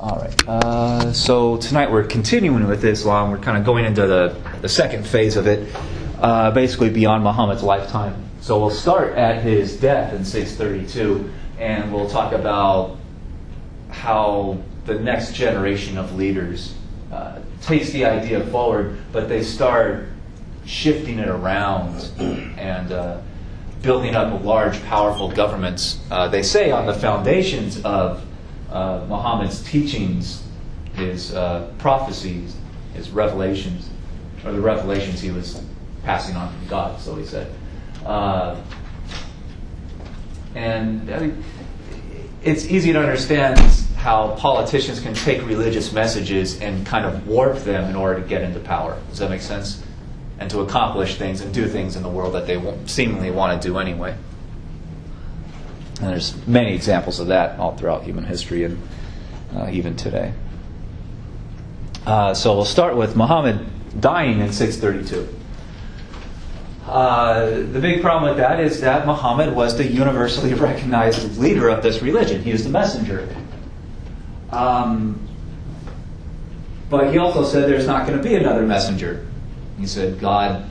All right. So tonight we're continuing with Islam. We're kind of going into the second phase of it, basically beyond Muhammad's lifetime. So we'll start at his death in 632, and we'll talk about how the next generation of leaders takes the idea forward, but they start shifting it around and building up large, powerful governments. They say on the foundations of Muhammad's teachings, his prophecies, his revelations, or the revelations he was passing on from God, so he said. And I mean, it's easy to understand how politicians can take religious messages and kind of warp them in order to get into power. Does that make sense? And to accomplish things and do things in the world that they seemingly want to do anyway. And there's many examples of that all throughout human history and even today. So we'll start with Muhammad dying in 632. The big problem with that is that Muhammad was the universally recognized leader of this religion. He was the messenger. But he also said there's not going to be another messenger. He said God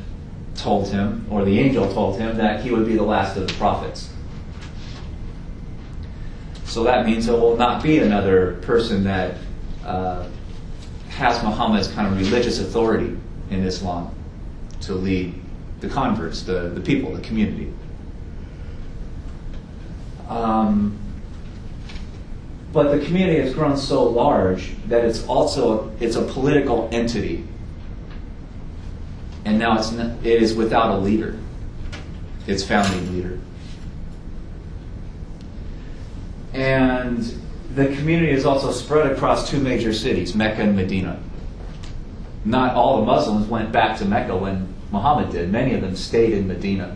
told him, or the angel told him, that he would be the last of the prophets. So that means there will not be another person that has Muhammad's kind of religious authority in Islam to lead the converts, the people, the community. But the community has grown so large that it's a political entity. And now it is without a leader, its founding leader. And the community is also spread across two major cities, Mecca and Medina. Not all the Muslims went back to Mecca when Muhammad did. Many of them stayed in Medina.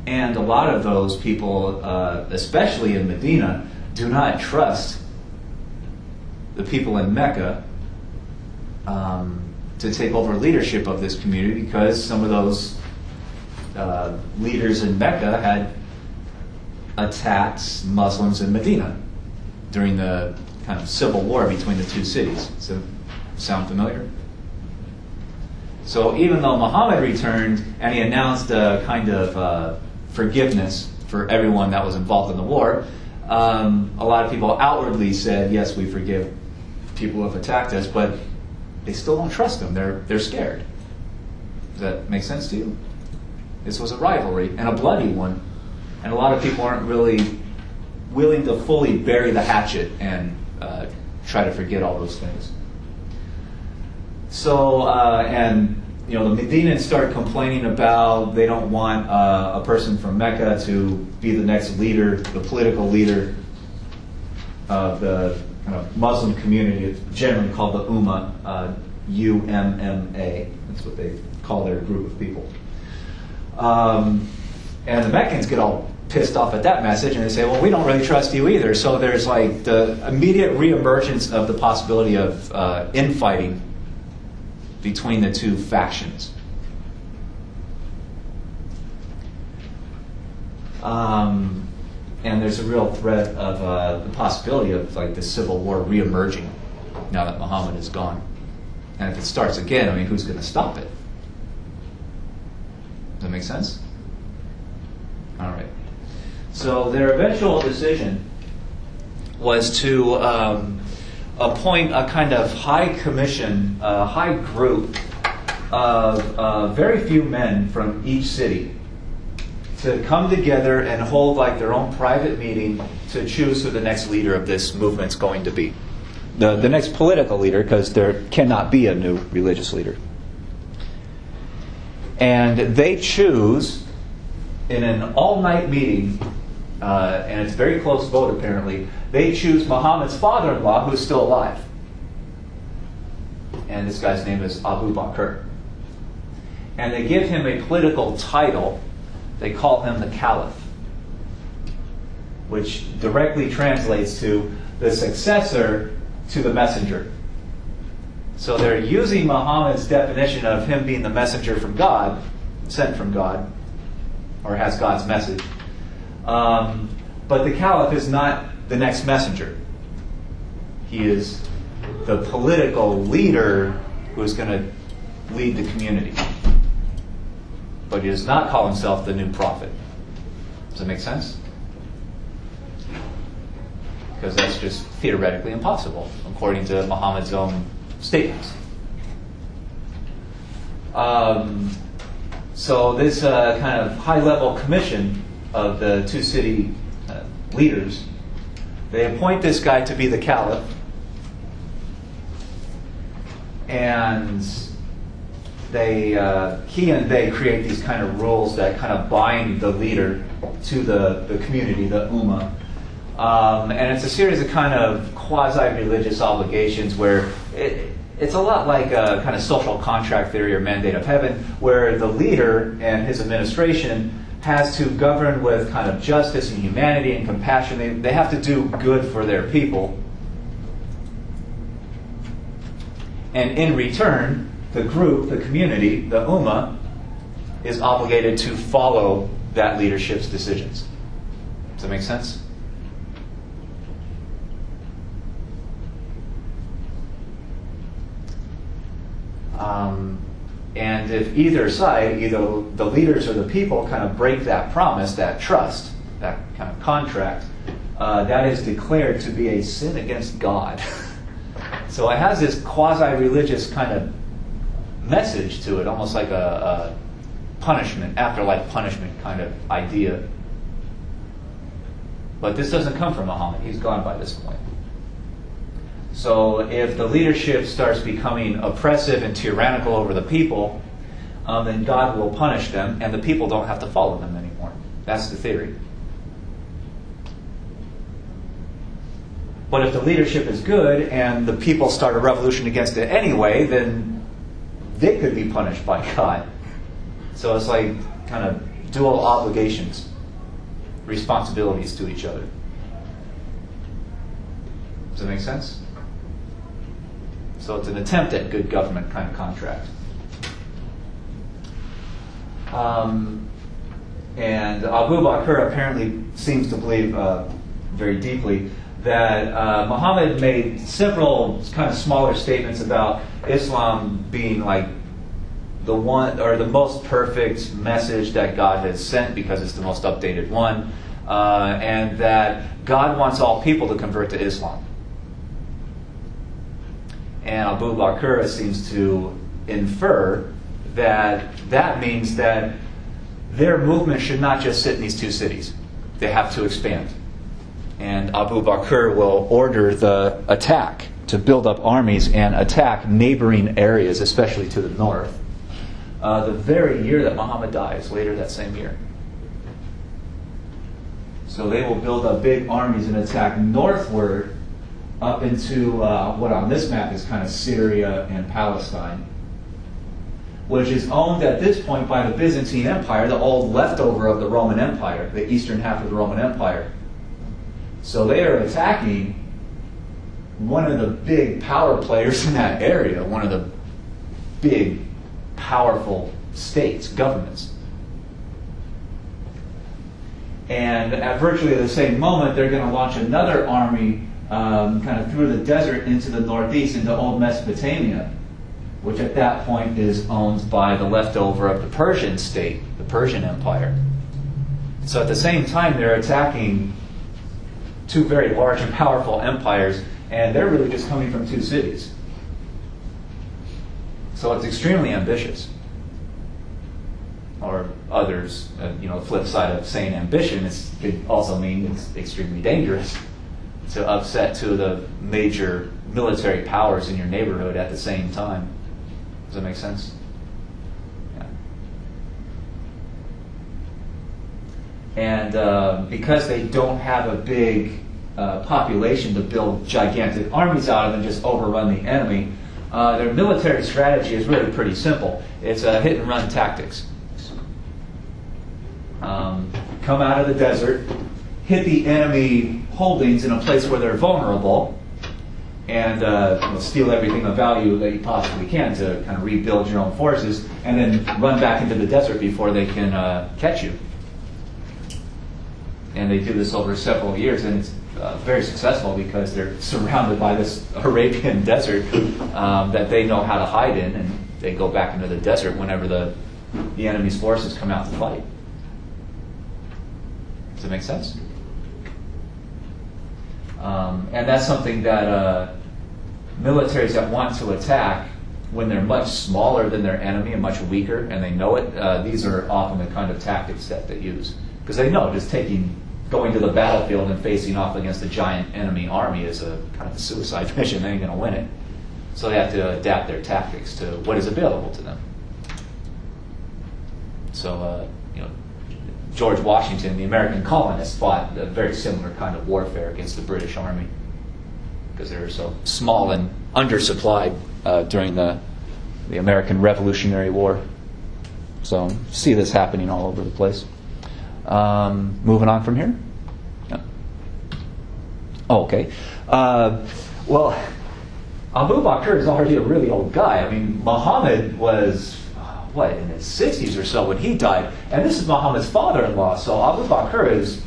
And a lot of those people, especially in Medina, do not trust the people in Mecca to take over leadership of this community, because some of those leaders in Mecca had attacked Muslims in Medina during the kind of civil war between the two cities. So, sound familiar? So even though Muhammad returned and he announced a kind of forgiveness for everyone that was involved in the war, a lot of people outwardly said, yes, we forgive people who have attacked us, but they still don't trust him. They're scared. Does that make sense to you? This was a rivalry, and a bloody one. And a lot of people aren't really willing to fully bury the hatchet and try to forget all those things. So, and the Medinans start complaining about they don't want a person from Mecca to be the next leader, the political leader of the kind of Muslim community. It's generally called the Ummah, U-M-M-A. That's what they call their group of people. And the Meccans get all pissed off at that message, and they say, well, we don't really trust you either. So there's like the immediate reemergence of the possibility of infighting between the two factions. And there's a real threat of the possibility of like the civil war reemerging now that Muhammad is gone. And if it starts again, I mean, who's going to stop it? Does that make sense? All right. So their eventual decision was to appoint a kind of high commission, a high group of very few men from each city to come together and hold like their own private meeting to choose who the next leader of this movement's going to be. The next political leader, because there cannot be a new religious leader. And they choose in an all-night meeting, and it's a very close vote apparently, they choose Muhammad's father-in-law, who's still alive. And this guy's name is Abu Bakr. And they give him a political title. They call him the Caliph, which directly translates to the successor to the messenger. So they're using Muhammad's definition of him being the messenger from God, sent from God, or has God's message. But the Caliph is not the next messenger. He is the political leader who is going to lead the community. But he does not call himself the new prophet. Does that make sense? Because that's just theoretically impossible, according to Muhammad's own statements. So this kind of high-level commission of the two city leaders, they appoint this guy to be the caliph, and he and they create these kind of rules that kind of bind the leader to the community, the ummah. And it's a series of kind of quasi-religious obligations where it's a lot like a kind of social contract theory or mandate of heaven, where the leader and his administration has to govern with kind of justice and humanity and compassion. They have to do good for their people. And in return, the group, the community, the ummah, is obligated to follow that leadership's decisions. Does that make sense? And if either side, either the leaders or the people, kind of break that promise, that trust, that kind of contract, that is declared to be a sin against God. So it has this quasi-religious kind of message to it, almost like a punishment, afterlife punishment kind of idea. But this doesn't come from Muhammad. He's gone by this point. So if the leadership starts becoming oppressive and tyrannical over the people, then God will punish them, and the people don't have to follow them anymore. That's the theory. But if the leadership is good and the people start a revolution against it anyway, then they could be punished by God. So it's like kind of dual obligations, responsibilities to each other. Does that make sense? So it's an attempt at good government kind of contract. And Abu Bakr apparently seems to believe very deeply that Muhammad made several kind of smaller statements about Islam being like the one or the most perfect message that God has sent because it's the most updated one, and that God wants all people to convert to Islam. And Abu Bakr seems to infer that that means that their movement should not just sit in these two cities. They have to expand. And Abu Bakr will order the attack to build up armies and attack neighboring areas, especially to the north, the very year that Muhammad dies, later that same year. So they will build up big armies and attack northward up into what on this map is kind of Syria and Palestine, which is owned at this point by the Byzantine Empire, the old leftover of the Roman Empire, the eastern half of the Roman Empire. So they are attacking one of the big power players in that area, one of the big, powerful states, governments. And at virtually the same moment, they're going to launch another army kind of through the desert into the northeast, into old Mesopotamia, which at that point is owned by the leftover of the Persian state, the Persian Empire. So at the same time, they're attacking two very large and powerful empires, and they're really just coming from two cities. So it's extremely ambitious. Or others, the flip side of saying ambition could also mean it's extremely dangerous to upset two of the major military powers in your neighborhood at the same time. Does that make sense? Yeah. And because they don't have a big population to build gigantic armies out of and just overrun the enemy, their military strategy is really pretty simple. It's hit-and-run tactics. Come out of the desert, hit the enemy holdings in a place where they're vulnerable, and steal everything of value that you possibly can to kind of rebuild your own forces, and then run back into the desert before they can catch you. And they do this over several years, and very successful because they're surrounded by this Arabian desert that they know how to hide in, and they go back into the desert whenever the enemy's forces come out to fight. Does that make sense? And that's something that militaries that want to attack, when they're much smaller than their enemy and much weaker, and they know it, these are often the kind of tactics that they use. Because they know just going to the battlefield and facing off against a giant enemy army is a kind of a suicide mission. They ain't going to win it. So they have to adapt their tactics to what is available to them. So, George Washington, the American colonists, fought a very similar kind of warfare against the British Army because they were so small and undersupplied during the American Revolutionary War. So see this happening all over the place. Moving on from here. Yeah. Oh, okay. Well, Abu Bakr is already a really old guy. I mean, Muhammad was, in his 60s or so when he died. And this is Muhammad's father-in-law. So Abu Bakr is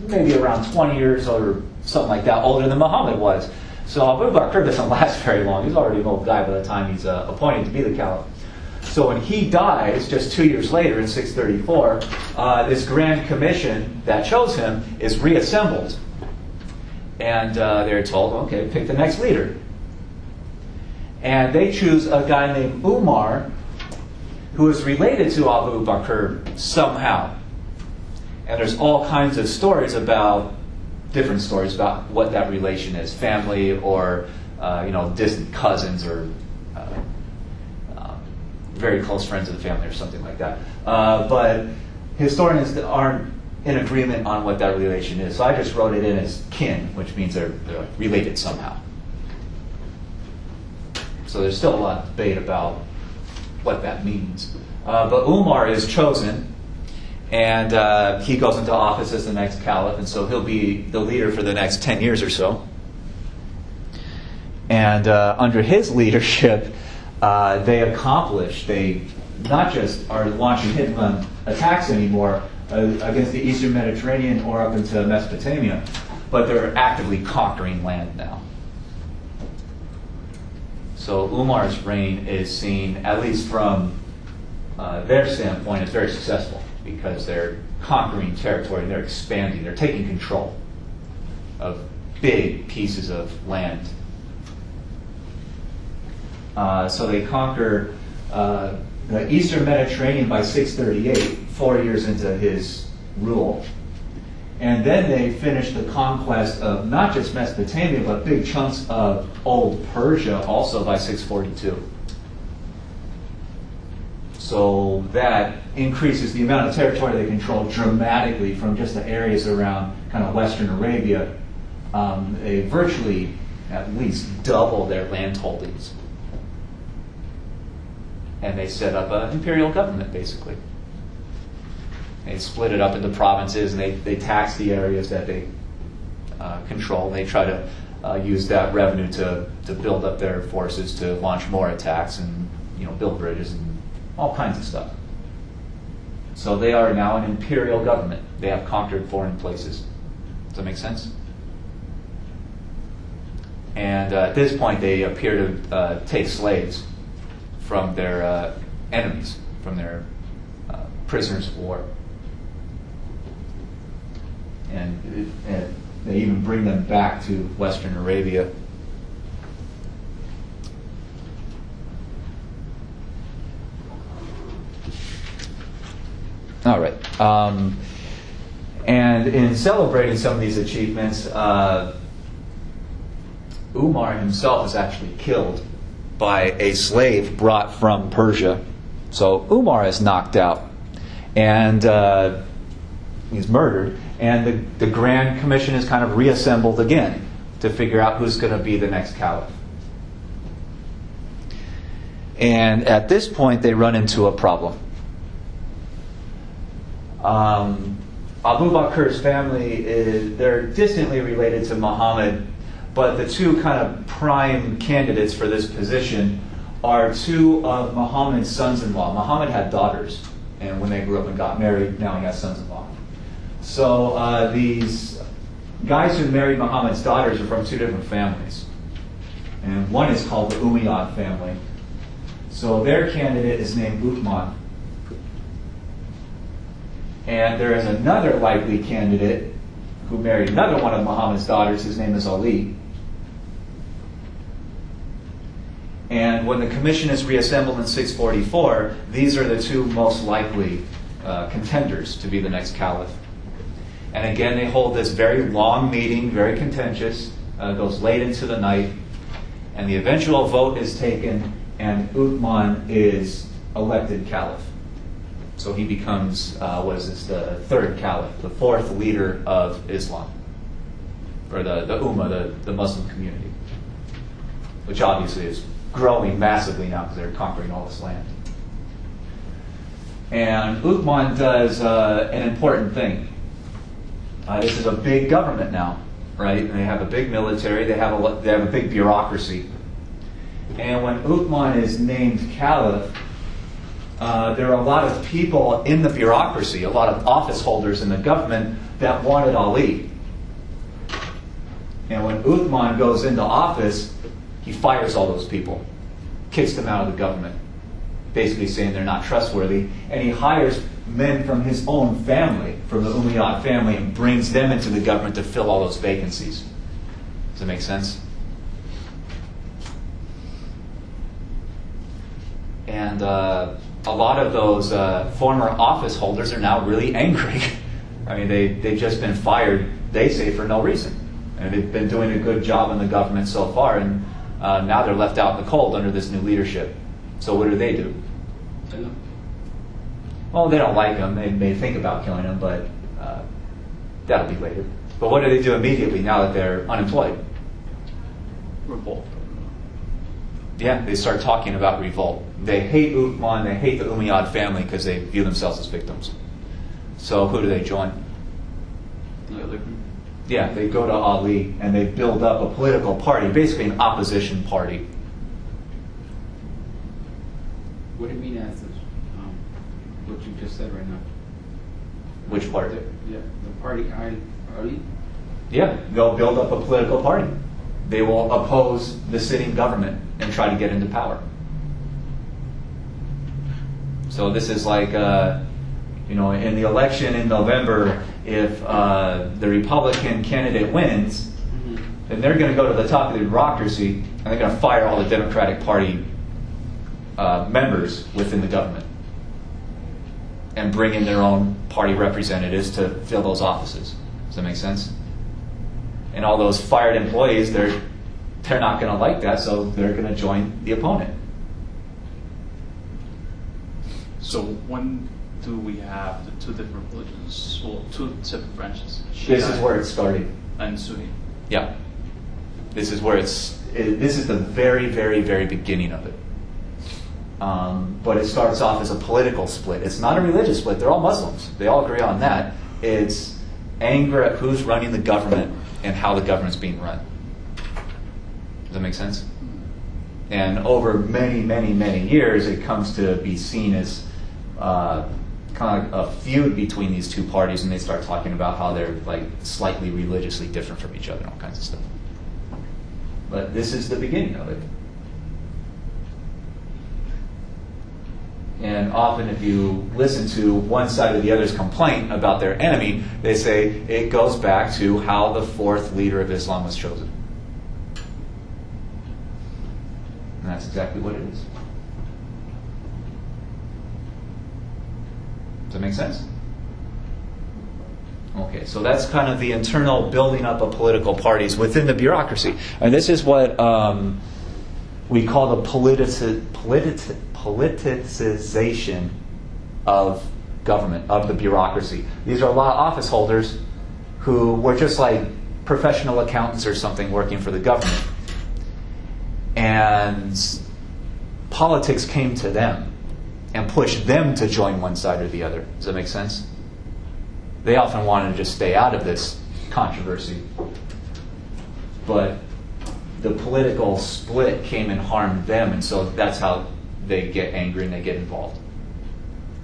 maybe around 20 years or something like that older than Muhammad was. So Abu Bakr doesn't last very long. He's already an old guy by the time he's appointed to be the caliph. So when he dies, just 2 years later in 634, this Grand Commission that chose him is reassembled. And they're told, okay, pick the next leader. And they choose a guy named Umar, who is related to Abu Bakr somehow. And there's all kinds of different stories about what that relation is, family or distant cousins or very close friends of the family or something like that. But historians aren't in agreement on what that relation is. So I just wrote it in as kin, which means they're related somehow. So there's still a lot of debate about what that means. But Umar is chosen, and he goes into office as the next caliph, and so he'll be the leader for the next 10 years or so. And under his leadership, they not just are launching hit-and-run attacks anymore against the Eastern Mediterranean or up into Mesopotamia, but they're actively conquering land now. So Umar's reign is seen, at least from their standpoint, as very successful because they're conquering territory, they're expanding, they're taking control of big pieces of land. So they conquer the Eastern Mediterranean by 638, 4 years into his rule. And then they finish the conquest of not just Mesopotamia, but big chunks of old Persia also by 642. So that increases the amount of territory they control dramatically from just the areas around kind of Western Arabia. They virtually at least double their land holdings. And they set up an imperial government, basically. They split it up into provinces, and they tax the areas that they control. They try to use that revenue to build up their forces to launch more attacks and build bridges and all kinds of stuff. So they are now an imperial government. They have conquered foreign places. Does that make sense? And at this point, they appear to take slaves from their enemies, from their prisoners of war. And they even bring them back to Western Arabia. All right. And in celebrating some of these achievements, Umar himself is actually killed by a slave brought from Persia. So Umar is knocked out, and he's murdered, and the Grand Commission is kind of reassembled again to figure out who's going to be the next caliph. And at this point, they run into a problem. Abu Bakr's family, they're distantly related to Muhammad, but the two kind of prime candidates for this position are two of Muhammad's sons-in-law. Muhammad had daughters, and when they grew up and got married, now he has sons-in-law. So these guys who married Muhammad's daughters are from two different families. And one is called the Umayyad family. So their candidate is named Uthman. And there is another likely candidate who married another one of Muhammad's daughters. His name is Ali. And when the commission is reassembled in 644, these are the two most likely contenders to be the next caliph. And again, they hold this very long meeting, very contentious, goes late into the night, and the eventual vote is taken, and Uthman is elected caliph. So he becomes, the third caliph, the fourth leader of Islam, or the Ummah, the Muslim community, which obviously is growing massively now because they're conquering all this land. And Uthman does an important thing. This is a big government now, right? They have a big military. They have a big bureaucracy. And when Uthman is named caliph, there are a lot of people in the bureaucracy, a lot of office holders in the government that wanted Ali. And when Uthman goes into office, he fires all those people, kicks them out of the government, basically saying they're not trustworthy. And he hires men from his own family, from the Umayyad family, and brings them into the government to fill all those vacancies. Does that make sense? And a lot of those former office holders are now really angry. I mean, they've just been fired, they say, for no reason. And they've been doing a good job in the government so far, and now they're left out in the cold under this new leadership. So what do? Well, they don't like him. They may think about killing him, but that'll be later. But what do they do immediately now that they're unemployed? Revolt. Yeah, they start talking about revolt. They hate Uthman, they hate the Umayyad family because they view themselves as victims. So who do they join? Yeah, they go to Ali and they build up a political party, basically an opposition party. What do you mean as what you just said right now? Which part? The party Ali? Yeah, they'll build up a political party. They will oppose the sitting government and try to get into power. So this is like, in the election in November, if the Republican candidate wins, then they're going to go to the top of the bureaucracy and they're going to fire all the Democratic Party members within the government and bring in their own party representatives to fill those offices. Does that make sense? And all those fired employees, they're not going to like that, so they're going to join the opponent. So when do we have the two different religions, or two separate branches? This is where it started. And Sunni. Yeah. This is where this is the very, very, very beginning of it. But it starts off as a political split. It's not a religious split. They're all Muslims. They all agree on that. It's anger at who's running the government and how the government's being run. Does that make sense? And over many, many, many years, it comes to be seen as kind of a feud between these two parties, and they start talking about how they're like slightly religiously different from each other and all kinds of stuff. But this is the beginning of it. And often if you listen to one side or the other's complaint about their enemy, they say it goes back to how the fourth leader of Islam was chosen. And that's exactly what it is. Does that make sense? Okay, so that's kind of the internal building up of political parties within the bureaucracy. And this is what we call the politicization of government, of the bureaucracy. These are a lot of office holders who were just like professional accountants or something working for the government. And politics came to them and pushed them to join one side or the other. Does that make sense? They often wanted to just stay out of this controversy. But the political split came and harmed them, and so that's how they get angry and they get involved.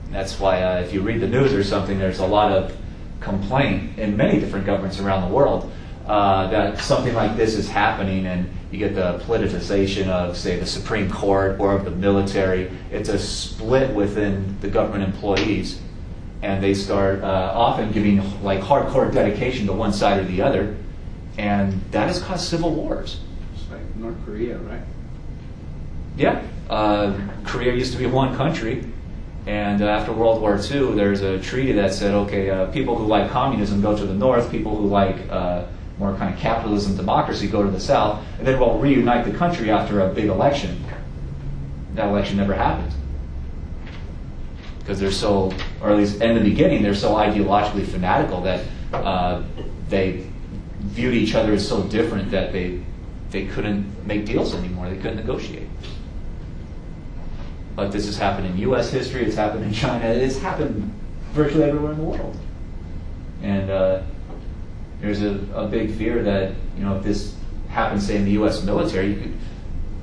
And that's why if you read the news or something, there's a lot of complaint in many different governments around the world that something like this is happening, and you get the politicization of, say, the Supreme Court or of the military. It's a split within the government employees, and they start often giving like hardcore dedication to one side or the other, and that has caused civil wars. It's like North Korea, right? Yeah, Korea used to be one country, and after World War II, there's a treaty that said, okay, people who like communism go to the north, people who like more kind of capitalism, democracy go to the south, and then we'll reunite the country after a big election. That election never happened. Because they're so, or at least in the beginning, they're so ideologically fanatical that they viewed each other as so different that they couldn't make deals anymore. They couldn't negotiate. But this has happened in U.S. history. It's happened in China. It's happened virtually everywhere in the world. And there's a big fear that, you know, if this happens, say, in the U.S. military,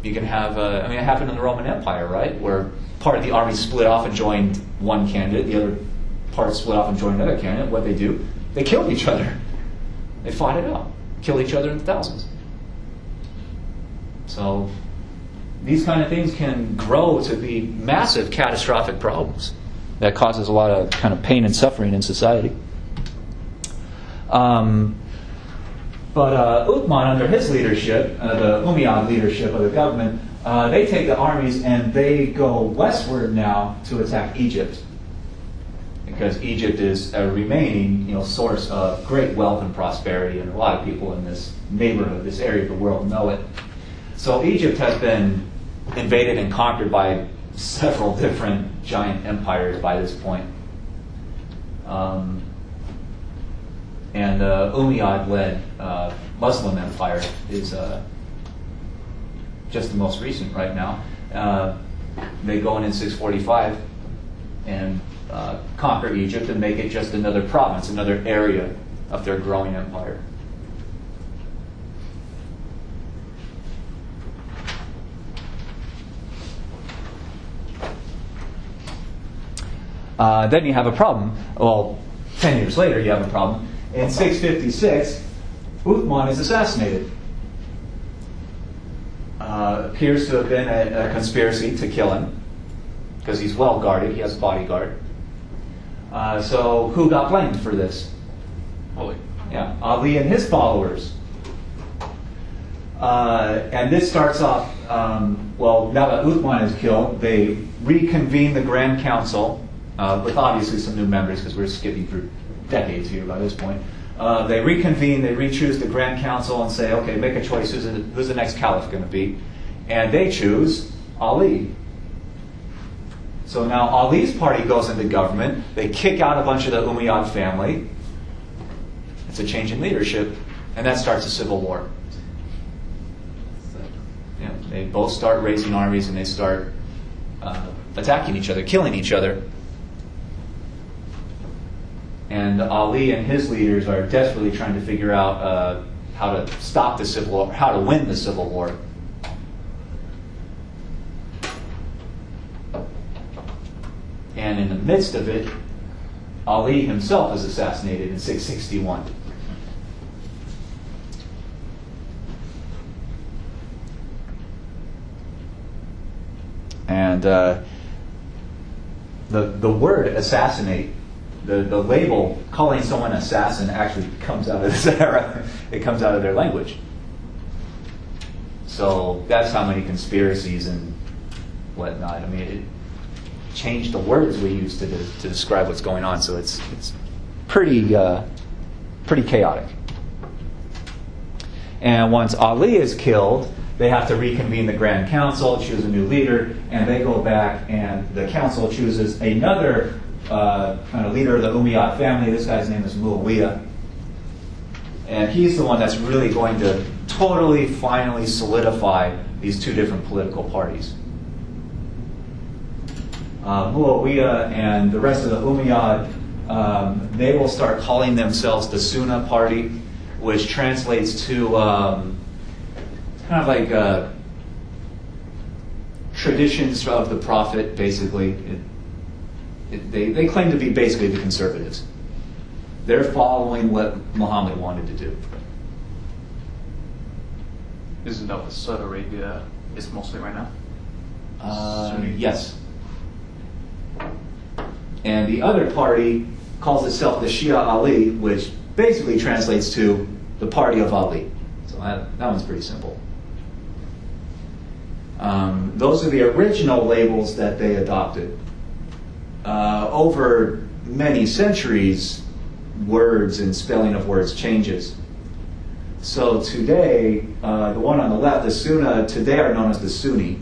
you can have. I mean, it happened in the Roman Empire, right, where part of the army split off and joined one candidate, the other part split off and joined another candidate. What they do? They killed each other. They fought it out, killed each other in thousands. So these kind of things can grow to be massive, catastrophic problems that causes a lot of kind of pain and suffering in society. But Uthman, under his leadership, the Umayyad leadership of the government, they take the armies and they go westward now to attack Egypt, because Egypt is a remaining, you know, source of great wealth and prosperity, and a lot of people in this neighborhood, this area of the world, know it. So Egypt has been invaded and conquered by several different giant empires by this point. And the Umayyad-led Muslim empire is just the most recent right now. They go in 645 and conquer Egypt and make it just another province, another area of their growing empire. Then you have a problem. Well, 10 years later, you have a problem. In 656, Uthman is assassinated. Appears to have been a conspiracy to kill him, because he's well guarded. He has a bodyguard. So who got blamed for this? Ali. Yeah, Ali and his followers. And this starts off, well, now that Uthman is killed, they reconvene the Grand Council, with obviously some new members, because we're skipping through decades here by this point. They reconvene, they re-choose the Grand Council and say, okay, make a choice, who's the next caliph going to be? And they choose Ali. So now Ali's party goes into government, they kick out a bunch of the Umayyad family. It's a change in leadership, and that starts a civil war. Yeah, they both start raising armies and they start attacking each other, killing each other. And Ali and his leaders are desperately trying to figure out how to stop the civil war, how to win the civil war. And in the midst of it, Ali himself is assassinated in 661. And the word assassinate, the label calling someone assassin actually comes out of this era. It comes out of their language. So that's how many conspiracies and whatnot. I mean, it changed the words we use to describe what's going on. So it's pretty chaotic. And once Ali is killed, they have to reconvene the Grand Council, choose a new leader, and they go back and the council chooses another kind of leader of the Umayyad family. This guy's name is Muawiyah. And he's the one that's really going to totally, finally solidify these two different political parties. Muawiyah and the rest of the Umayyad, they will start calling themselves the Sunnah party, which translates to kind of like traditions of the Prophet, basically. They claim to be basically the conservatives. They're following what Muhammad wanted to do. Isn't that what Saudi Arabia is mostly right now? Sunni. Yes. And the other party calls itself the Shia Ali, which basically translates to the party of Ali. So that one's pretty simple. Those are the original labels that they adopted. Over many centuries, words and spelling of words changes. So today, the one on the left, the Sunna, today are known as the Sunni.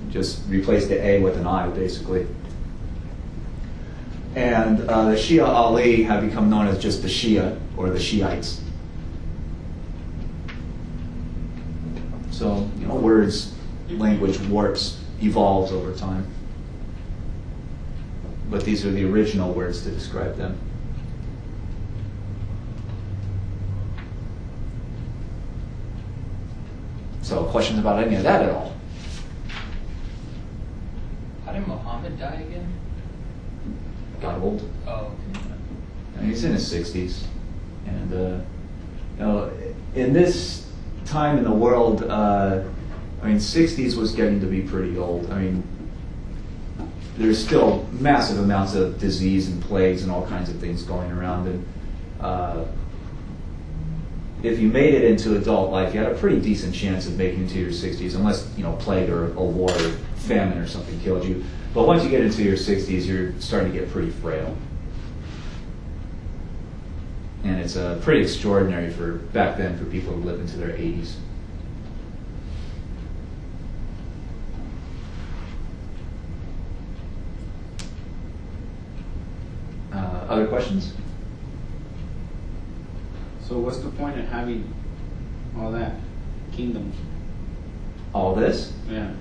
Just replace the A with an I, basically. And the Shia Ali have become known as just the Shia, or the Shiites. So, words, language warps, evolves over time. But these are the original words to describe them. So, questions about any of that at all? How did Muhammad die again? Got old. Oh, I mean, he's in his 60s. And, in this time in the world, 60s was getting to be pretty old. I mean, there's still massive amounts of disease and plagues and all kinds of things going around. And if you made it into adult life, you had a pretty decent chance of making it to your 60s, unless, plague or a war or famine or something killed you. But once you get into your 60s, you're starting to get pretty frail. And it's pretty extraordinary for back then for people who live into their 80s. Other questions? So what's the point of having all that kingdoms? All this? Yeah.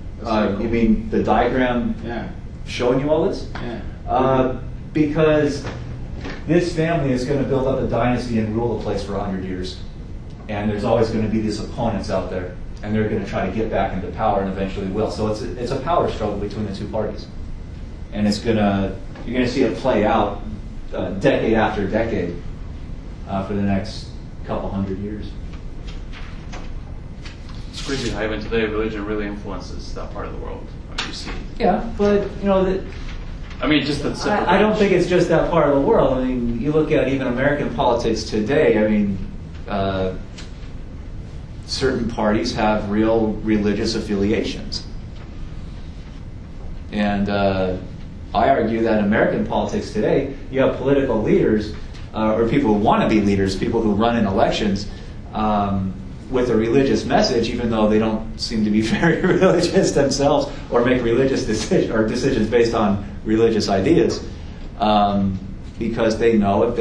You mean the diagram Yeah. showing you all this? Yeah. Because this family is going to build up a dynasty and rule the place for 100 years. And there's always going to be these opponents out there. And they're going to try to get back into power and eventually will. So it's a power struggle between the two parties. And you're going to see it play out decade after decade for the next couple hundred years. It's crazy how even today religion really influences that part of the world. You see. Yeah, but Just the I don't think it's just that part of the world. I mean, you look at even American politics today. I mean, certain parties have real religious affiliations, and I argue that in American politics today, you have political leaders or people who want to be leaders, people who run in elections with a religious message, even though they don't seem to be very religious themselves or make religious decisions based on religious ideas, because they know if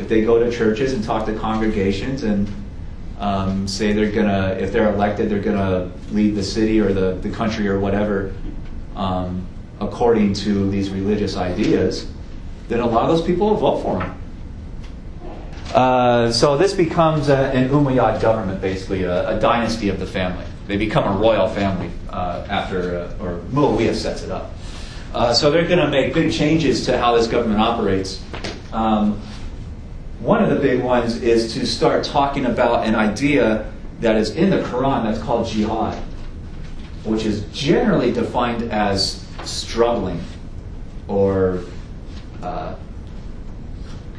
they go to churches and talk to congregations and say if they're elected, they're gonna lead the city or the country or whatever according to these religious ideas, then a lot of those people will vote for them. So this becomes an Umayyad government, basically a dynasty of the family. They become a royal family or Muawiyah sets it up. So they're going to make big changes to how this government operates. One of the big ones is to start talking about an idea that is in the Quran that's called jihad, which is generally defined as struggling or kind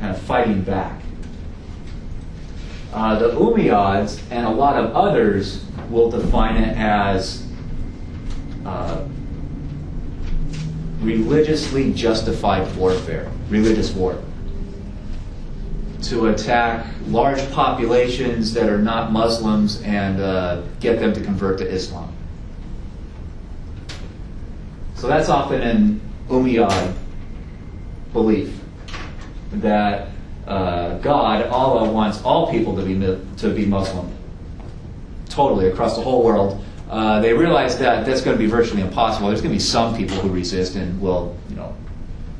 of fighting back. The Umayyads and a lot of others will define it as religiously justified warfare, religious war, to attack large populations that are not Muslims and get them to convert to Islam. So that's often an Umayyad belief that God, Allah, wants all people to be Muslim, totally across the whole world. They realize that that's going to be virtually impossible. There's going to be some people who resist and will,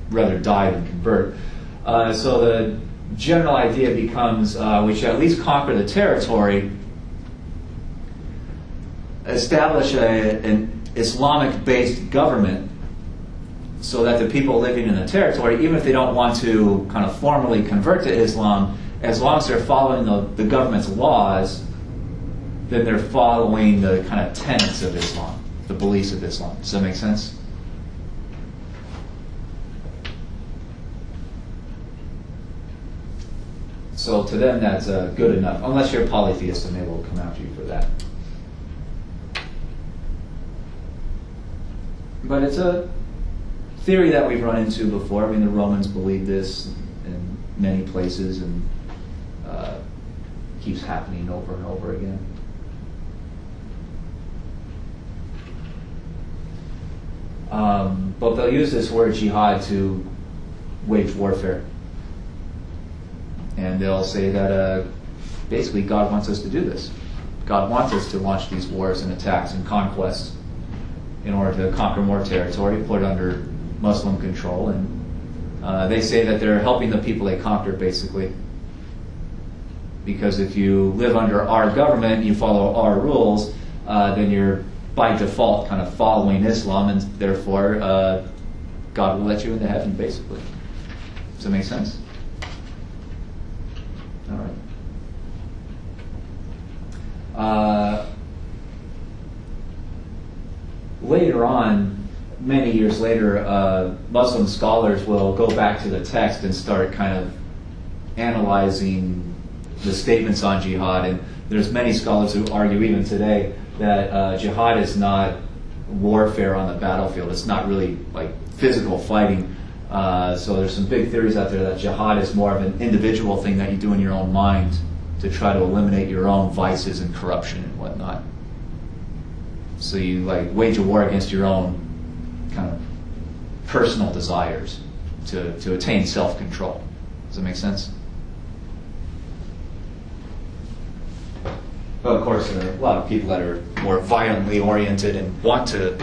rather die than convert. So the general idea becomes we should at least conquer the territory, establish an Islamic-based government, so that the people living in the territory, even if they don't want to kind of formally convert to Islam, as long as they're following the government's laws, then they're following the kind of tenets of Islam, the beliefs of Islam. Does that make sense? So to them, that's good enough. Unless you're a polytheist, and they will come after you for that. But it's a theory that we've run into before. I mean, the Romans believed this in many places, and keeps happening over and over again. But they'll use this word jihad to wage warfare. And they'll say that basically God wants us to do this. God wants us to launch these wars and attacks and conquests in order to conquer more territory, put it under Muslim control. And they say that they're helping the people they conquer, basically. Because if you live under our government, you follow our rules, then you're by default kind of following Islam, and therefore God will let you into heaven, basically. Does that make sense? All right. Later on, many years later, Muslim scholars will go back to the text and start kind of analyzing the statements on jihad. And there's many scholars who argue even today that jihad is not warfare on the battlefield. It's not really like physical fighting. So there's some big theories out there that jihad is more of an individual thing that you do in your own mind to try to eliminate your own vices and corruption and whatnot. So you like wage a war against your own kind of personal desires to attain self-control. Does that make sense? But of course, there are a lot of people that are more violently oriented and want to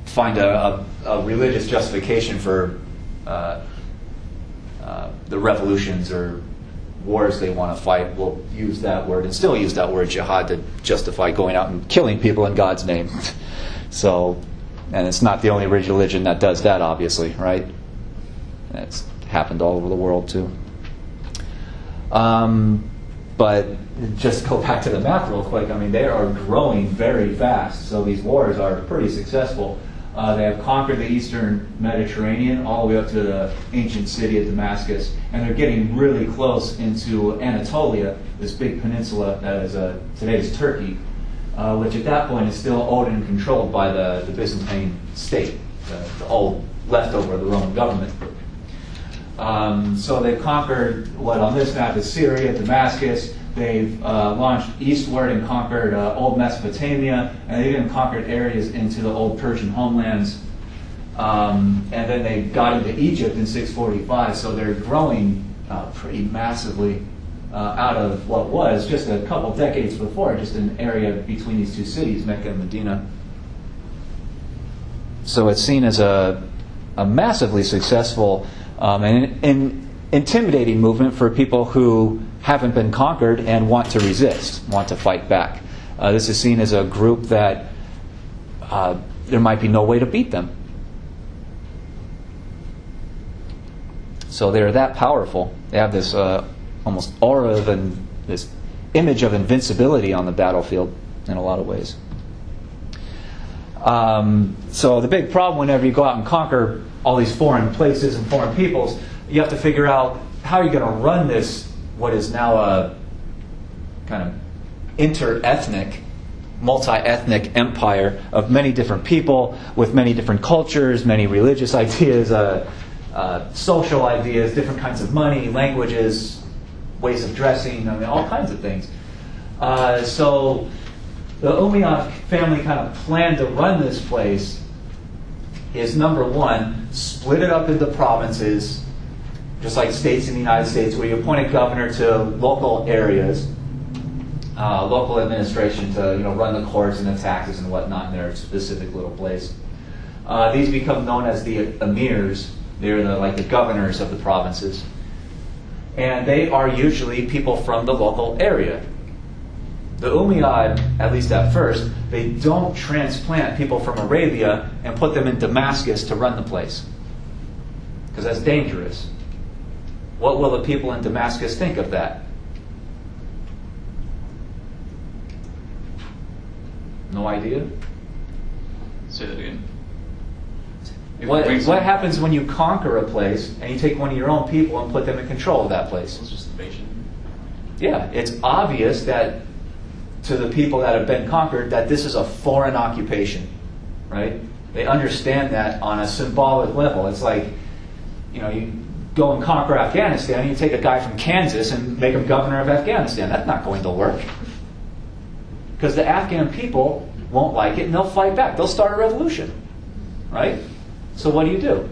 find a religious justification for the revolutions or wars they want to fight. Will use that word and still use that word jihad to justify going out and killing people in God's name. So, and it's not the only religion that does that, obviously, right? It's happened all over the world too. But just go back to the map real quick. I mean, they are growing very fast. So these wars are pretty successful. They have conquered the eastern Mediterranean all the way up to the ancient city of Damascus. And they're getting really close into Anatolia, this big peninsula that is today's Turkey, which at that point is still owned and controlled by the Byzantine state, the old leftover of the Roman government. So they've conquered what on this map is Syria, Damascus. They've launched eastward and conquered old Mesopotamia, and they've even conquered areas into the old Persian homelands. And then they got into Egypt in 645, so they're growing pretty massively out of what was just a couple decades before, just an area between these two cities, Mecca and Medina. So it's seen as a massively successful and intimidating movement for people who haven't been conquered and want to resist, want to fight back. This is seen as a group that there might be no way to beat them. So they're that powerful. They have this almost aura of this image of invincibility on the battlefield in a lot of ways. So the big problem whenever you go out and conquer all these foreign places and foreign peoples, you have to figure out how you're going to run this, what is now a kind of inter-ethnic, multi-ethnic empire of many different people with many different cultures, many religious ideas, social ideas, different kinds of money, languages, ways of dressing, I mean, all kinds of things. So the Umayyad family kind of plan to run this place is, number one, split it up into provinces, just like states in the United States, where you appoint a governor to local areas, local administration to run the courts and the taxes and whatnot in their specific little place. These become known as the emirs. They're like the governors of the provinces. And they are usually people from the local area. The Umayyad, at least at first, they don't transplant people from Arabia and put them in Damascus to run the place, because that's dangerous. What will the people in Damascus think of that? No idea? Say that again. If What it brings what them- happens when you conquer a place and you take one of your own people and put them in control of that place? It's just invasion. Yeah, it's obvious that to the people that have been conquered that this is a foreign occupation, right? They understand that on a symbolic level. It's like, you go and conquer Afghanistan and you take a guy from Kansas and make him governor of Afghanistan. That's not going to work. Because the Afghan people won't like it and they'll fight back. They'll start a revolution, right? So what do?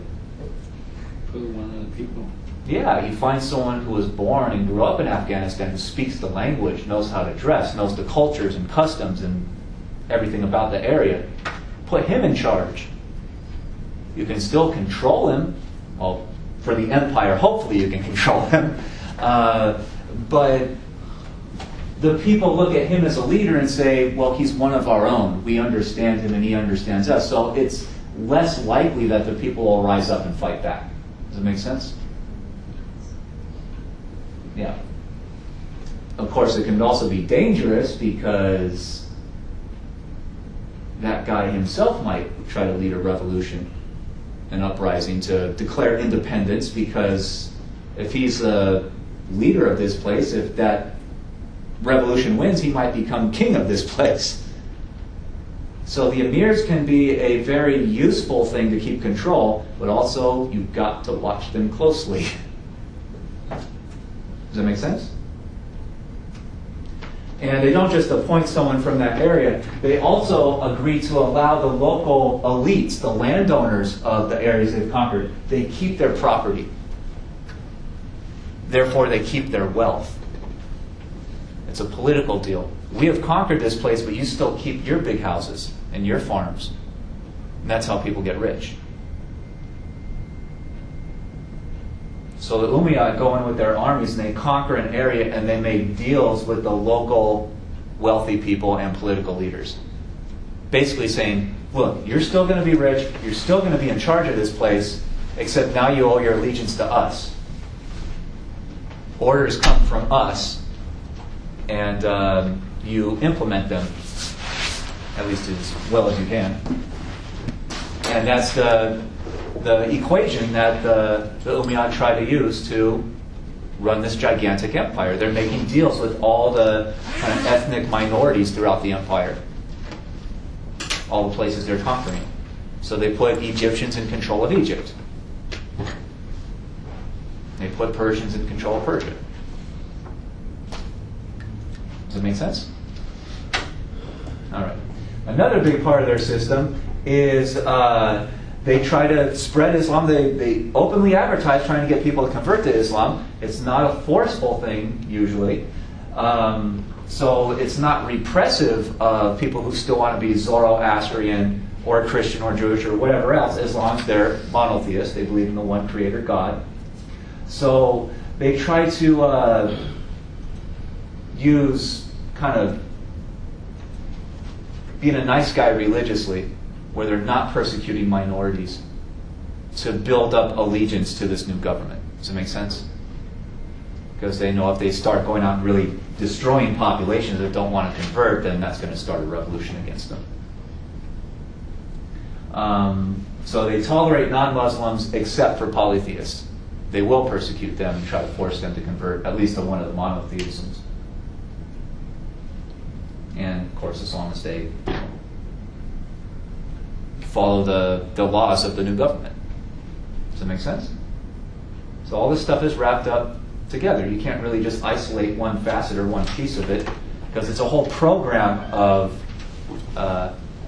Put one of the people. Yeah, you find someone who was born and grew up in Afghanistan, who speaks the language, knows how to dress, knows the cultures and customs and everything about the area. Put him in charge. You can still control him. Well, for the empire, hopefully you can control him. But the people look at him as a leader and say, well, he's one of our own. We understand him and he understands us. So it's less likely that the people will rise up and fight back. Does it make sense? Yeah. Of course, it can also be dangerous because that guy himself might try to lead a revolution, an uprising to declare independence, because if he's the leader of this place, if that revolution wins, he might become king of this place. So the emirs can be a very useful thing to keep control, but also you've got to watch them closely. Does that make sense? And they don't just appoint someone from that area, they also agree to allow the local elites, the landowners of the areas they've conquered, they keep their property. Therefore, they keep their wealth. It's a political deal. We have conquered this place, but you still keep your big houses and your farms. And that's how people get rich. So the Umayyad go in with their armies and they conquer an area and they make deals with the local wealthy people and political leaders. Basically saying, look, you're still going to be rich, you're still going to be in charge of this place, except now you owe your allegiance to us. Orders come from us, and you implement them, at least as well as you can. And that's the equation that the Umayyad try to use to run this gigantic empire. They're making deals with all the kind of ethnic minorities throughout the empire, all the places they're conquering. So they put Egyptians in control of Egypt. They put Persians in control of Persia. Does it make sense? All right. Another big part of their system is they try to spread Islam. They openly advertise trying to get people to convert to Islam. It's not a forceful thing, usually. So it's not repressive of people who still want to be Zoroastrian or Christian or Jewish or whatever else, as long as they're monotheists. They believe in the one creator God. So they try to use kind of being a nice guy religiously, where they're not persecuting minorities, to build up allegiance to this new government. Does it make sense? Because they know if they start going out and really destroying populations that don't want to convert, then that's going to start a revolution against them. So they tolerate non-Muslims except for polytheists. They will persecute them and try to force them to convert, at least to one of the monotheisms. And of course, as long as they follow the laws of the new government. Does that make sense? So all this stuff is wrapped up together. You can't really just isolate one facet or one piece of it, because it's a whole program of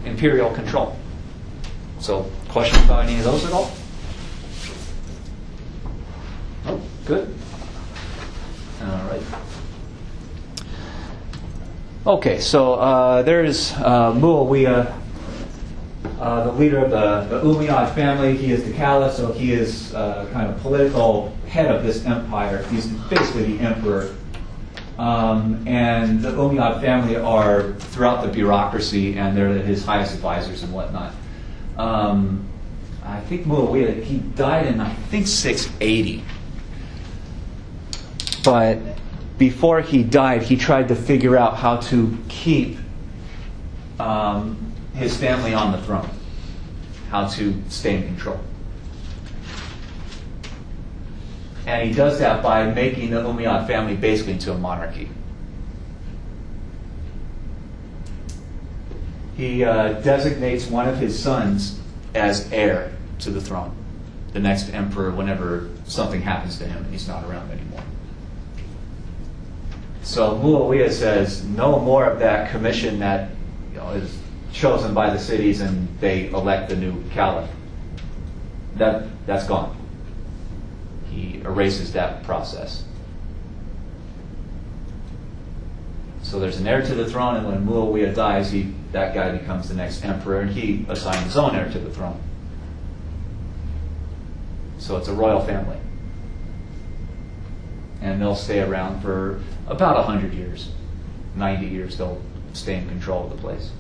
imperial control. So, questions about any of those at all? Oh, good. All right. Okay, so there's Muawiyah, the leader of the Umayyad family. He is the caliph, so he is kind of political head of this empire. He's basically the emperor. And the Umayyad family are throughout the bureaucracy, and they're his highest advisors and whatnot. I think Muawiyah, he died in, I think, 680. But before he died, he tried to figure out how to keep his family on the throne, how to stay in control. And he does that by making the Umayyad family basically into a monarchy. He designates one of his sons as heir to the throne, the next emperor, whenever something happens to him and he's not around anymore. So Muawiyah says no more of that commission that is chosen by the cities and they elect the new caliph. That's gone. He erases that process. So there's an heir to the throne, and when Muawiyah dies, that guy becomes the next emperor, and he assigns his own heir to the throne. So it's a royal family. And they'll stay around for about 100 years. 90 years they'll stay in control of the place.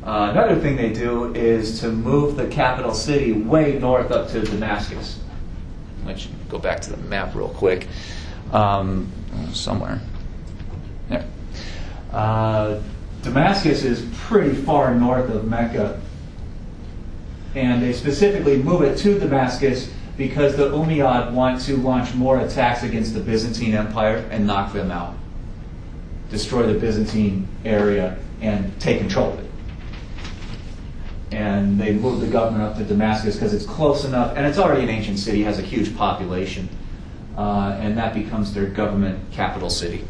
Another thing they do is to move the capital city way north up to Damascus. Let's go back to the map real quick. Somewhere. There. Damascus is pretty far north of Mecca. And they specifically move it to Damascus because the Umayyad want to launch more attacks against the Byzantine Empire and knock them out. Destroy the Byzantine area and take control of it. And they move the government up to Damascus because it's close enough, and it's already an ancient city, has a huge population, and that becomes their government capital city.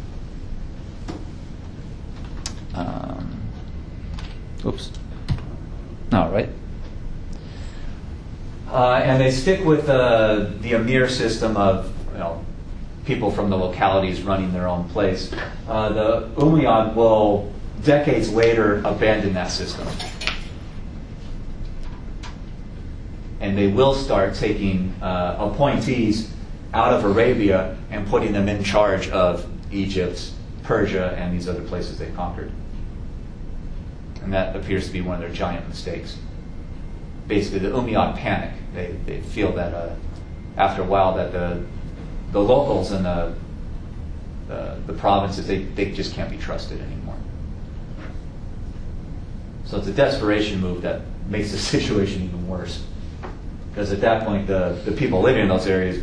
Oops. All right. And they stick with the emir system of people from the localities running their own place. The Umayyad will, decades later, abandon that system. And they will start taking appointees out of Arabia and putting them in charge of Egypt, Persia, and these other places they conquered. And that appears to be one of their giant mistakes. Basically, the Umayyad panic. They feel that after a while that the locals in the provinces, they just can't be trusted anymore. So it's a desperation move that makes the situation even worse. Because at that point, the people living in those areas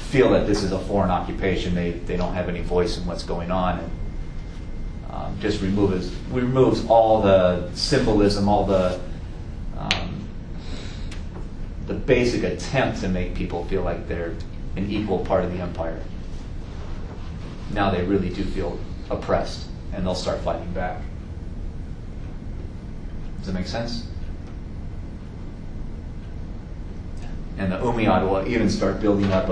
feel that this is a foreign occupation. They don't have any voice in what's going on. And just removes all the symbolism, all the basic attempt to make people feel like they're an equal part of the empire. Now they really do feel oppressed, and they'll start fighting back. Does that make sense? And the Umayyad will even start building up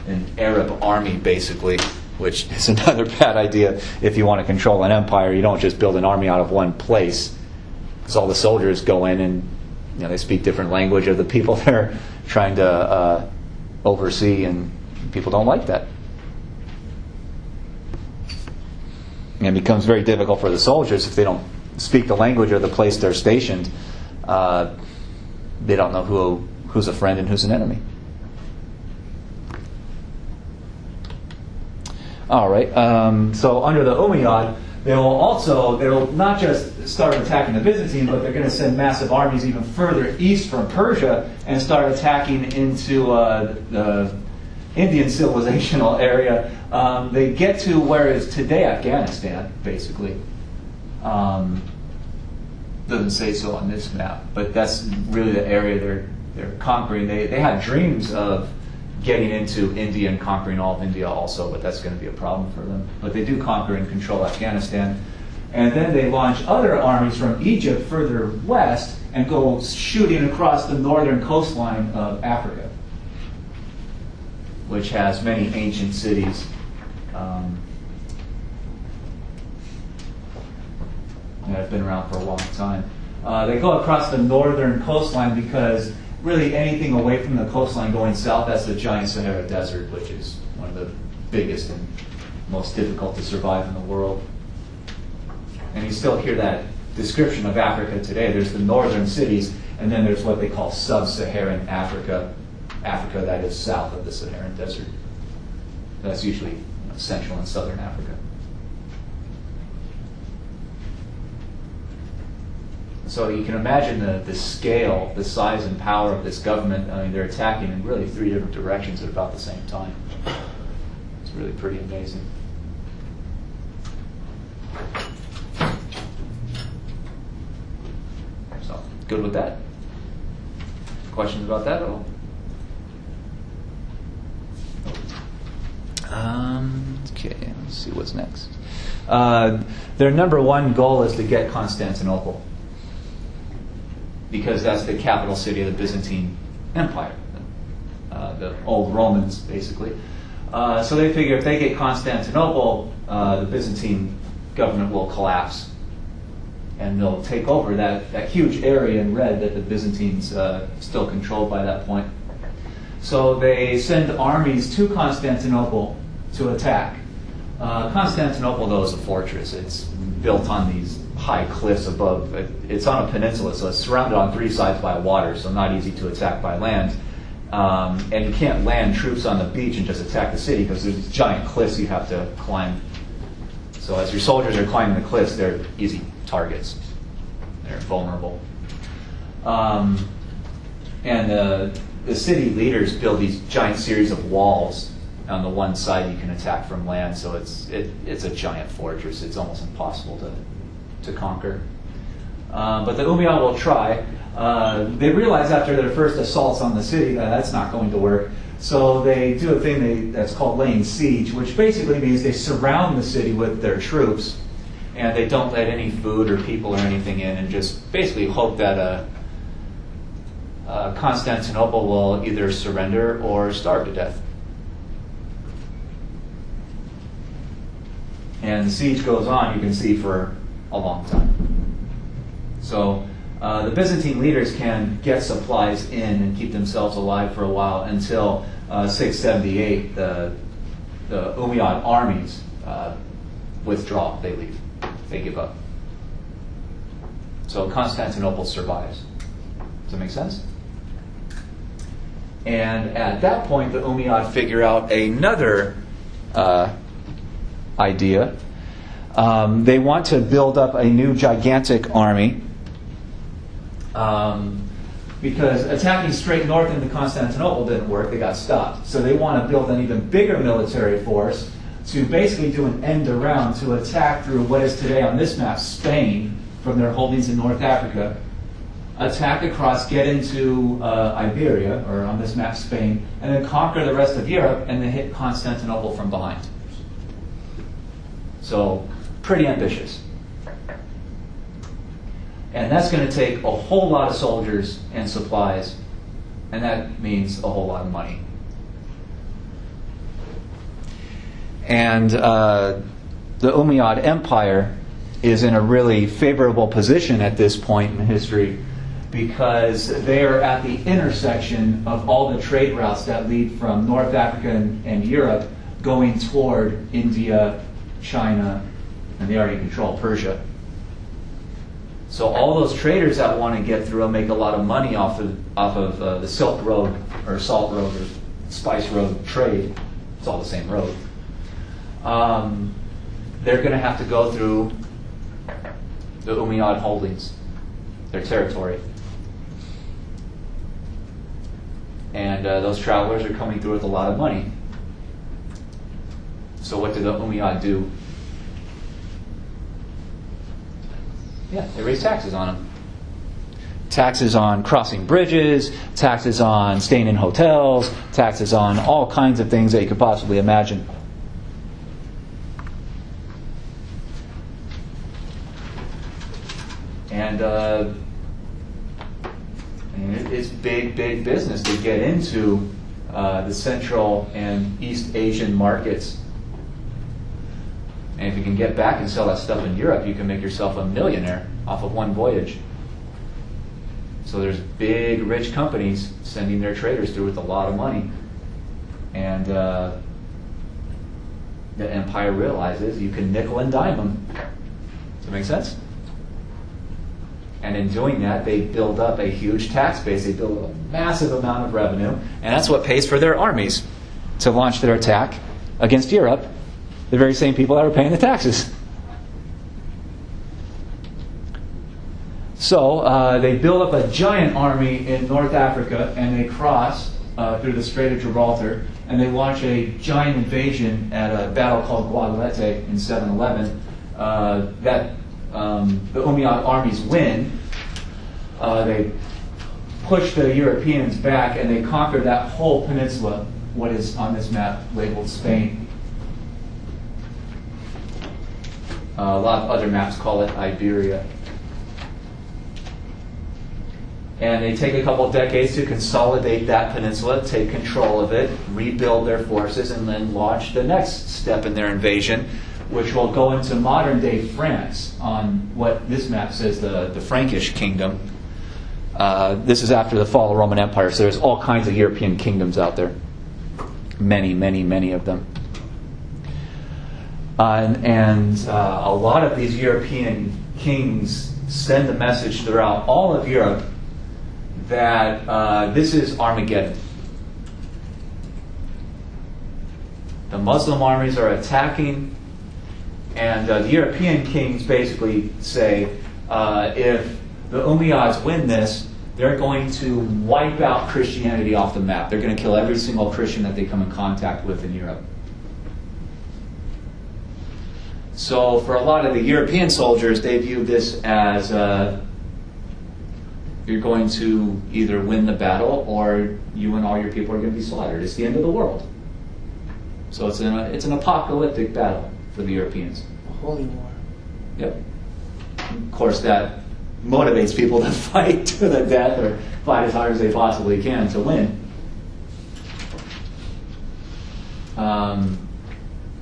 an Arab army, basically, which is another bad idea. If you want to control an empire, you don't just build an army out of one place, because all the soldiers go in and they speak different language of the people they're trying to oversee, and people don't like that. And it becomes very difficult for the soldiers if they don't speak the language of the place they're stationed. They don't know who's a friend and who's an enemy. All right. So under the Umayyad, they'll not just start attacking the Byzantine, but they're going to send massive armies even further east from Persia and start attacking into the Indian civilizational area. They get to where is today Afghanistan, basically. Doesn't say so on this map, but that's really the area they're conquering. They had dreams of getting into India and conquering all of India also, but that's going to be a problem for them. But they do conquer and control Afghanistan. And then they launch other armies from Egypt further west and go shooting across the northern coastline of Africa, which has many ancient cities. That have been around for a long time. They go across the northern coastline because really anything away from the coastline going south, that's the giant Sahara Desert, which is one of the biggest and most difficult to survive in the world. And you still hear that description of Africa today. There's the northern cities, and then there's what they call sub-Saharan Africa, Africa that is south of the Saharan Desert. That's usually Central and Southern Africa. So you can imagine the scale, the size and power of this government. I mean, they're attacking in really 3 different directions at about the same time. It's really pretty amazing. So, good with that? Questions about that at all? Okay, let's see what's next. Their number one goal is to get Constantinople, because that's the capital city of the Byzantine Empire, the old Romans, basically. So they figure if they get Constantinople, the Byzantine government will collapse, and they'll take over that huge area in red that the Byzantines still controlled by that point. So they send armies to Constantinople to attack. Constantinople, though, is a fortress. It's built on these high cliffs above. It's on a peninsula, so it's surrounded on 3 sides by water, so not easy to attack by land. And you can't land troops on the beach and just attack the city, because there's these giant cliffs you have to climb. So as your soldiers are climbing the cliffs, they're easy targets. They're vulnerable. And the city leaders build these giant series of walls. On the one side you can attack from land, so it's a giant fortress. It's almost impossible to conquer. But the Umayyad will try. They realize after their first assaults on the city that that's not going to work. So they do a thing that's called laying siege, which basically means they surround the city with their troops, and they don't let any food or people or anything in, and just basically hope that Constantinople will either surrender or starve to death. And the siege goes on, you can see, for a long time. So the Byzantine leaders can get supplies in and keep themselves alive for a while until 678, the Umayyad armies withdraw. They leave. They give up. So Constantinople survives. Does that make sense? And at that point, the Umayyad figure out another idea. They want to build up a new gigantic army, because attacking straight north into Constantinople didn't work. They got stopped. So they want to build an even bigger military force to basically do an end around, to attack through what is today on this map Spain, from their holdings in North Africa, attack across, get into Iberia, or on this map Spain, and then conquer the rest of Europe, and then hit Constantinople from behind. So, pretty ambitious. And that's going to take a whole lot of soldiers and supplies, and that means a whole lot of money. And the Umayyad Empire is in a really favorable position at this point in history, because they are at the intersection of all the trade routes that lead from North Africa and Europe going toward India, China, and they already control Persia. So all those traders that want to get through and make a lot of money off of the Silk Road or Salt Road or Spice Road trade, it's all the same road, they're going to have to go through the Umayyad holdings, their territory. And those travelers are coming through with a lot of money. So what do the Umayyad do? Yeah, they raise taxes on them. Taxes on crossing bridges, taxes on staying in hotels, taxes on all kinds of things that you could possibly imagine. And it's big business to get into the Central and East Asian markets. And if you can get back and sell that stuff in Europe, you can make yourself a millionaire off of one voyage. So there's big, rich companies sending their traders through with a lot of money. And the empire realizes you can nickel and dime them. Does that make sense? And in doing that, they build up a huge tax base. They build up a massive amount of revenue. And that's what pays for their armies to launch their attack against Europe. The very same people that are paying the taxes. So they build up a giant army in North Africa, and they cross through the Strait of Gibraltar, and they launch a giant invasion at a battle called Guadalete in 711. The Umayyad armies win. They push the Europeans back, and they conquer that whole peninsula, what is on this map labeled Spain. A lot of other maps call it Iberia. And they take a couple of decades to consolidate that peninsula, take control of it, rebuild their forces, and then launch the next step in their invasion, which will go into modern-day France on what this map says the Frankish kingdom. This is after the fall of the Roman Empire, so there's all kinds of European kingdoms out there. Many, many, many of them. A lot of these European kings send a message throughout all of Europe that this is Armageddon. The Muslim armies are attacking, and the European kings basically say, if the Umayyads win this, they're going to wipe out Christianity off the map. They're going to kill every single Christian that they come in contact with in Europe. So for a lot of the European soldiers, they view this as you're going to either win the battle or you and all your people are going to be slaughtered. It's the end of the world. So it's an apocalyptic battle for the Europeans. A holy war. Yep. Of course, that motivates people to fight to the death or fight as hard as they possibly can to win.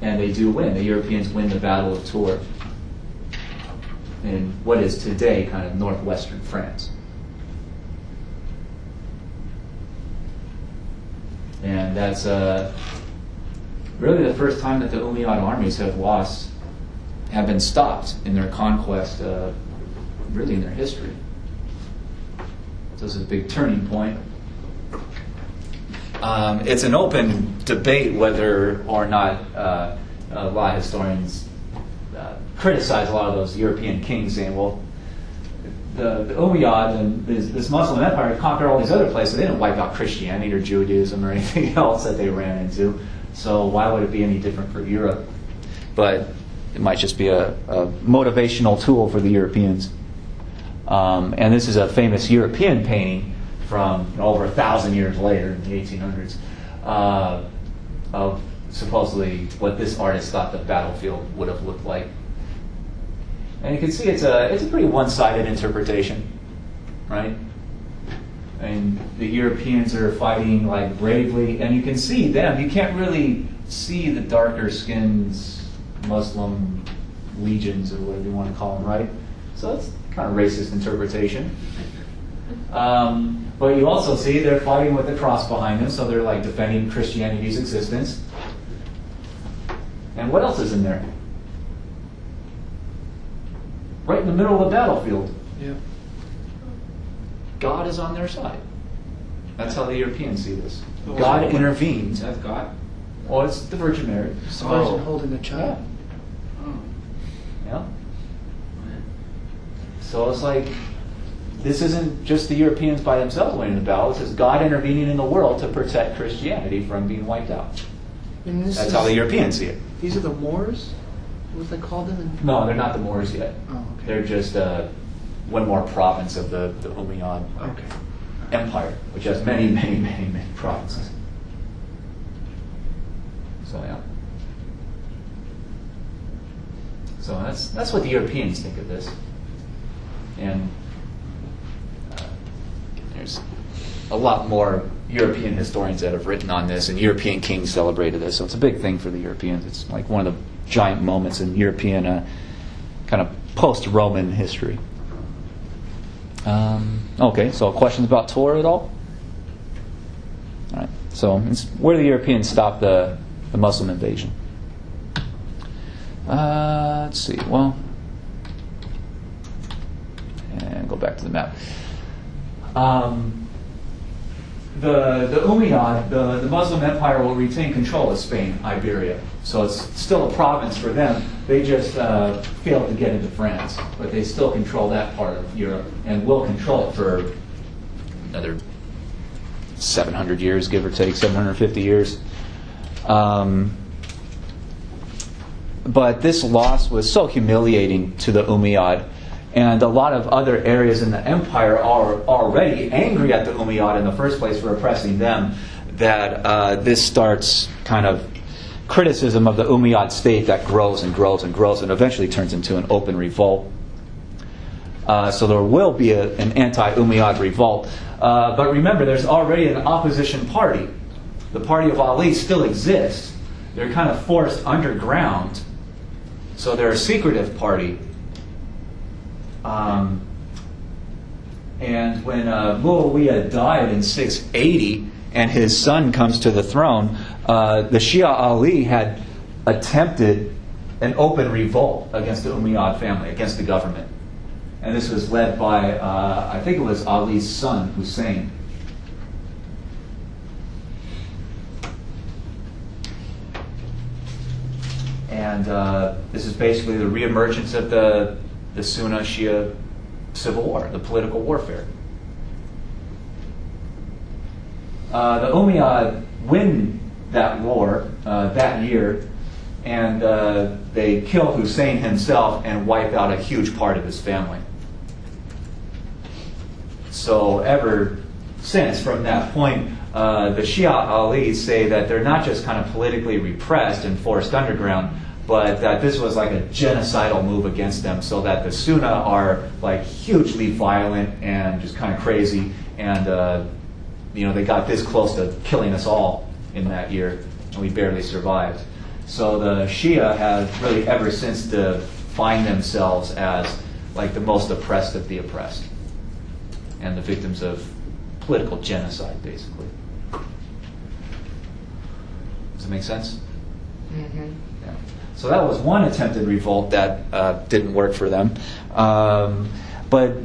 And they do win. The Europeans win the Battle of Tours in what is today kind of northwestern France. And that's really the first time that the Umayyad armies have been stopped in their conquest, really in their history. So this is a big turning point. It's an open debate whether or not a lot of historians criticize a lot of those European kings, saying, well, the Umayyad and this Muslim empire conquered all these other places. They didn't wipe out Christianity or Judaism or anything else that they ran into. So why would it be any different for Europe? But it might just be a motivational tool for the Europeans. And this is a famous European painting from over 1,000 years later in the 1800s of supposedly what this artist thought the battlefield would have looked like. And you can see it's a pretty one-sided interpretation, right? I mean, the Europeans are fighting like bravely, and you can see them. You can't really see the darker skinned Muslim legions or whatever you want to call them, right? So it's kind of racist interpretation. But you also see they're fighting with the cross behind them, so they're like defending Christianity's existence. And what else is in there? Right in the middle of the battlefield. Yeah. God is on their side. That's how the Europeans see this. Oh, God so intervenes. That's God? Oh, it's the Virgin Mary. It's the Virgin holding a child. Oh. Yeah. So it's like, this isn't just the Europeans by themselves winning the battle. This is God intervening in the world to protect Christianity from being wiped out. And this That's is, how the Europeans see it. These are the Moors? What they called them? No, they're not the Moors yet. Oh, okay. They're just one more province of the Umayyad Okay. Empire, which has many, many, many, many provinces. So yeah. So that's what the Europeans think of this. And there's a lot more European historians that have written on this, and European kings celebrated this. So it's a big thing for the Europeans. It's like one of the giant moments in European kind of post-Roman history. Okay, so questions about Torah at all? All right, so it's where the Europeans stopped the Muslim invasion. Let's see, well, and go back to the map. The Umayyad, the Muslim Empire, will retain control of Spain, Iberia. So it's still a province for them, They just failed to get into France, but they still control that part of Europe and will control it for another 700 years, give or take, 750 years. But this loss was so humiliating to the Umayyad, and a lot of other areas in the empire are already angry at the Umayyad in the first place for oppressing them, that this starts kind of criticism of the Umayyad state that grows and grows and grows and eventually turns into an open revolt. So there will be an anti-Umayyad revolt. But remember, there's already an opposition party. The party of Ali still exists. They're kind of forced underground. So they're a secretive party. And when Muawiyah died in 680 and his son comes to the throne, the Shia Ali had attempted an open revolt against the Umayyad family, against the government. And this was led by, I think it was Ali's son, Hussein. And this is basically the reemergence of the Sunni-Shia civil war, the political warfare. The Umayyad win that war that year, and they kill Hussein himself and wipe out a huge part of his family. So ever since, from that point, the Shia Alis say that they're not just kind of politically repressed and forced underground, but that this was like a genocidal move against them, so that the Sunni are like hugely violent and just kind of crazy, and they got this close to killing us all in that year, and we barely survived. So the Shia have really ever since defined themselves as like the most oppressed of the oppressed, and the victims of political genocide, basically. Does it make sense? Mm-hmm. Yeah. So that was one attempted revolt that didn't work for them. But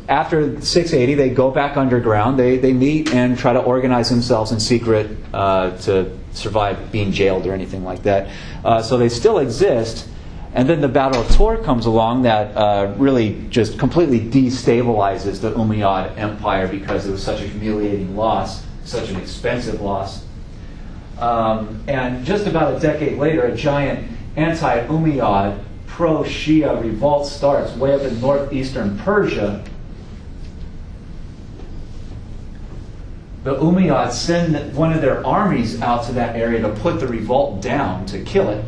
after 680, they go back underground. They meet and try to organize themselves in secret to survive being jailed or anything like that. So they still exist. And then the Battle of Tor comes along that really just completely destabilizes the Umayyad Empire because it was such a humiliating loss, such an expensive loss. And just about a decade later, a giant anti-Umayyad, pro-Shia revolt starts way up in northeastern Persia. The Umayyads send one of their armies out to that area to put the revolt down, to kill it.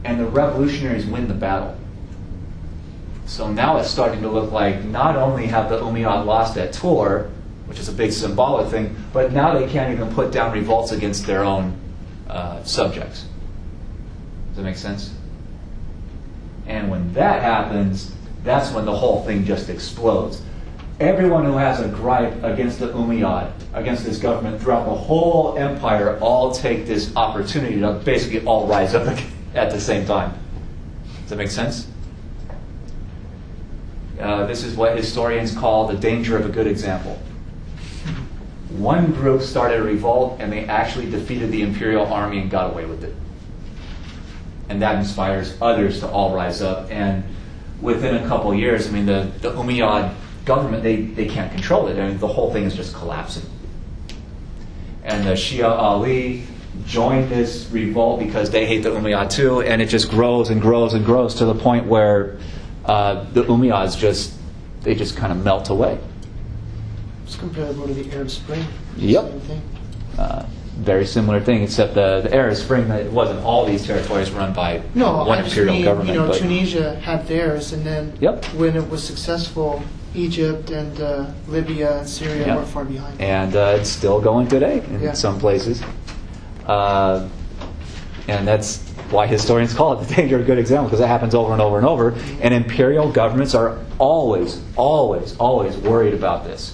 And the revolutionaries win the battle. So now it's starting to look like not only have the Umayyad lost at Tor, which is a big symbolic thing, but now they can't even put down revolts against their own subjects. Does that make sense? And when that happens, that's when the whole thing just explodes. Everyone who has a gripe against the Umayyad, against this government throughout the whole empire, all take this opportunity to basically all rise up at the same time. Does that make sense? This is what historians call the danger of a good example. One group started a revolt and they actually defeated the imperial army and got away with it. And that inspires others to all rise up. And within a couple of years, the Umayyad government, they can't control it. The whole thing is just collapsing. And the Shia Ali joined this revolt because they hate the Umayyad too, and it just grows and grows and grows to the point where the Umayyads just kind of melt away. It's comparable to the Arab Spring. Yep. Same thing. Very similar thing, except the Arab Spring, that it wasn't all these territories run by one imperial government. But Tunisia had theirs, and then Yep. when it was successful, Egypt and Libya and Syria Yep. were far behind. And it's still going today in Yeah. some places. And that's why historians call it the danger of good example, because it happens over and over and over. And imperial governments are always, always, always worried about this.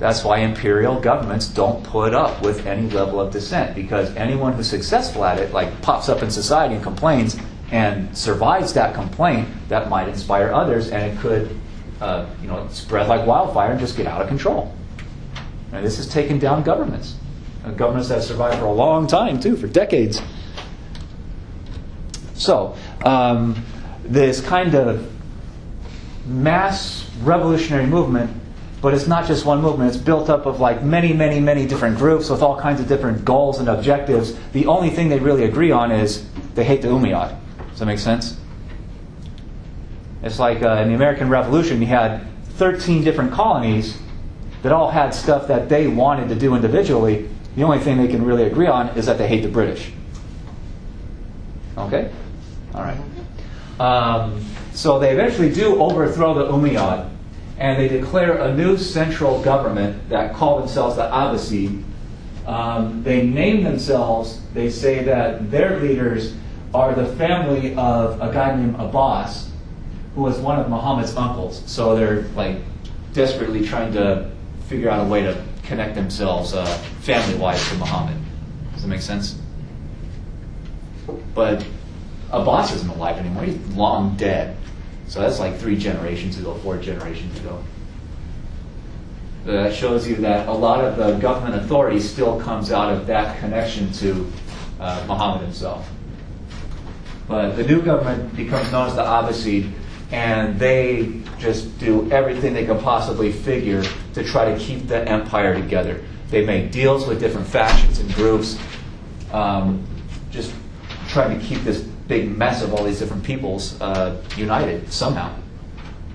That's why imperial governments don't put up with any level of dissent, because anyone who's successful at it, like, pops up in society and complains and survives that complaint, that might inspire others, and it could spread like wildfire and just get out of control. And this has taken down governments. Governments that have survived for a long time, too, for decades. So, this kind of mass revolutionary movement, but it's not just one movement, it's built up of like many, many, many different groups with all kinds of different goals and objectives. The only thing they really agree on is they hate the Umayyad. Does that make sense? It's like in the American Revolution, you had 13 different colonies that all had stuff that they wanted to do individually. The only thing they can really agree on is that they hate the British. Okay? All right. So they eventually do overthrow the Umayyad, and they declare a new central government that call themselves the Abbasid. They name themselves, they say that their leaders are the family of a guy named Abbas, who was one of Muhammad's uncles. So they're like desperately trying to figure out a way to connect themselves family-wise to Muhammad. Does that make sense? But Abbas isn't alive anymore. He's long dead. So that's like 3 generations ago, 4 generations ago. That shows you that a lot of the government authority still comes out of that connection to Muhammad himself. But the new government becomes known as the Abbasid, and they just do everything they can possibly figure to try to keep the empire together. They make deals with different factions and groups, just trying to keep this big mess of all these different peoples united somehow.